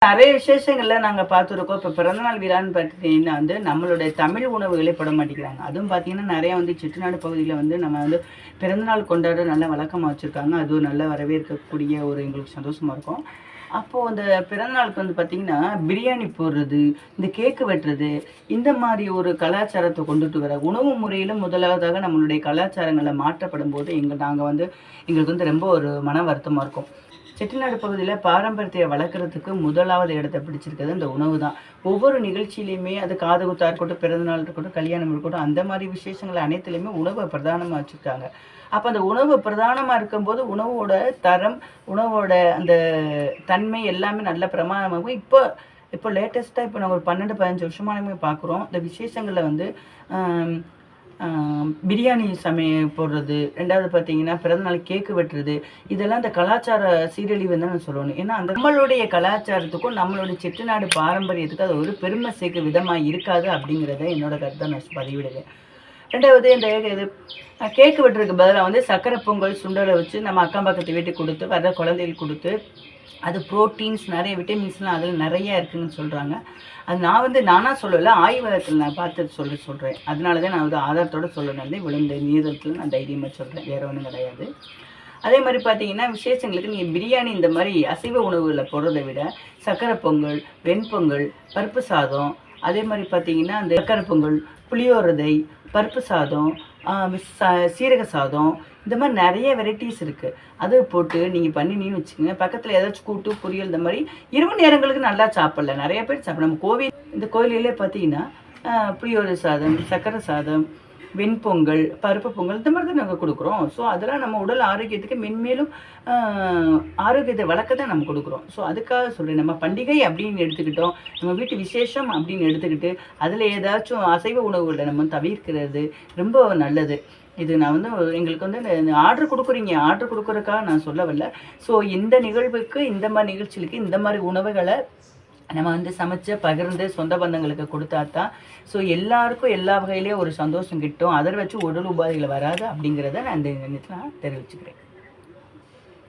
நிறைய விசேஷங்கள்ல நாங்க பார்த்துருக்கோம். இப்ப பிறந்தநாள் விழான்னு பார்த்தீங்கன்னா நம்மளுடைய தமிழ் உணவுகளே போட மாட்டேங்கிறாங்க. அதுவும் பார்த்தீங்கன்னா, நெறையா செட்டிநாடு பகுதியில நம்ம பிறந்தநாள் கொண்டாட நல்ல வழக்கமா வச்சிருக்காங்க. அதுவும் நல்ல வரவேற்கக்கூடிய ஒரு எங்களுக்கு சந்தோஷமா இருக்கும். அப்போ அந்த பிறந்தநாளுக்கு பார்த்தீங்கன்னா, பிரியாணி போடுறது, இந்த கேக்கு வெட்டுறது, இந்த மாரி ஒரு கலாச்சாரத்த கொண்டுட்டு வர உணவு முறையில முதலாவதாக நம்மளுடைய கலாச்சாரங்கள்ல மாற்றப்படும்போது, நாங்க எங்களுக்கு ரொம்ப ஒரு மன வருத்தமா இருக்கும். செட்டிநாடு பகுதியில பாரம்பரியத்தை வளர்க்கறதுக்கு முதலாவது இடத்த பிடிச்சிருக்கிறது இந்த உணவு தான். ஒவ்வொரு நிகழ்ச்சியிலயுமே அது காதுகுத்தா இருக்கட்டும், பிறந்தநாள் இருக்கட்டும், கல்யாணம் இருக்கட்டும், அந்த மாரி விஷேஷங்கள் அனைத்துலயுமே உணவ பிரதானமா வச்சிருக்காங்க. அப்ப அந்த உணவு பிரதானமா இருக்கும்போது, உணவோட தரம், உணவோட அந்த தன்மை எல்லாமே நல்ல பிரமாணமாகும். இப்போ இப்போ லேட்டஸ்ட்டா இப்போ நாங்க ஒரு 12, 15 வருஷமாலுமே பார்க்குறோம். இந்த விசேஷங்கள்ல அம் பிரியாணி போடுறது, 2வது பார்த்தீங்கன்னா, பிறந்தநாளைக்கு கேக்கு வெட்டுறது, இதெல்லாம் இந்த கலாச்சார சீரழிவுன்னு தான் நான் சொல்லணும். ஏன்னா, நம்மளுடைய கலாச்சாரத்துக்கும், நம்மளுடைய செட்டிநாடு பாரம்பரியத்துக்கும் அது ஒரு பெருமை சேர்க்க விதமா இருக்காது அப்படிங்கிறத என்னோட கருத்தா நான் பதிவிடுவேன். 2வது இந்த இது கேக்கு வெட்டுறதுக்கு பதிலா சர்க்கரை பொங்கல், சுண்டல வச்சு நம்ம அக்கம் பக்கத்து வீட்டுக்கு குடுத்து, வர்ற குழந்தைகளுக்கு குடுத்து, அது புரோட்டீன்ஸ் நெறைய விட்டமின்ஸ்லாம் அதில நெறைய இருக்குன்னு சொல்றாங்க. அது நானா சொல்லல. ஆய்வகத்தில நான் பார்த்து சொல்றேன். அதனால தான் நான் ஆதாரத்தோட சொல்லணும். விழுந்த நீரத்துல நான் தைரியமா சொல்றேன். வேற ஒண்ணும் கிடையாது. அதே மாரி பார்த்தீங்கன்னா, விசேஷங்களுக்கு நீங்க பிரியாணி இந்த மாரி அசைவ உணவுகள போடுறத விட, சர்க்கரை பொங்கல், வெண்பொங்கல், பருப்பு சாதம், அதே மாரி பார்த்தீங்கன்னா, அந்த சர்க்கரை பொங்கல், புளியோதரை, பருப்பு சாதம், ஆ சீரக சாதம், இந்த மாரி நெறைய வெரைட்டீஸ் இருக்கு. அது போட்டு நீங்க பண்ணினீங்கன்னு வச்சுக்கங்க, பக்கத்துல ஏதாச்சும் கூட்டு, பொரியல் இந்த மாரி இரவு நேரங்களுக்கு நல்லா சாப்பிடலாம். நெறைய பேர் சாப்பிடலாம். நம்ம இந்த கோயில்களே பார்த்தீங்கன்னா, புளியோதரை சாதம், சர்க்கரை சாதம், வெண்பொங்கல், பருப்பு பொங்கல் இந்த மாரி தான் நாங்க குடுக்குறோம். ஸோ, அதெல்லாம் நம்ம உடல் ஆரோக்கியத்துக்கு மென்மேலும் அ ஆரோக்கியத்த வளர்க்க தான் நம்ம குடுக்குறோம். ஸோ, அதுக்காக சொல்றேன். நம்ம பண்டிகை அப்படின்னு எடுத்துக்கிட்டோம், நம்ம வீட்டு விசேஷம் அப்படின்னு எடுத்துக்கிட்டு, அதில ஏதாச்சும் அசைவ உணவுகள நம்ம தவிர்க்கிறது ரொம்ப நல்லது. இது நான் எங்களுக்கு இந்த ஆர்டர் குடுக்குறீங்க. ஆர்டர் குடுக்குறதுக்காக நான் சொல்ல வரல. ஸோ, இந்த நிகழ்வுக்கு, இந்த மாரி நிகழ்ச்சிகளுக்கு, இந்த மாரி உணவுகள நம்ம சமைச்சு பகிர்ந்து சொந்த பந்தங்களுக்கு குடுத்தா தான், ஸோ எல்லாருக்கும் எல்லா வகையிலயும் ஒரு சந்தோஷம் கிட்டும். அத வச்சு உடல் உபாதைகள் வராது அப்படிங்கிறத நான் இந்த நேரத்துல தெரிவிச்சுக்கிறேன்.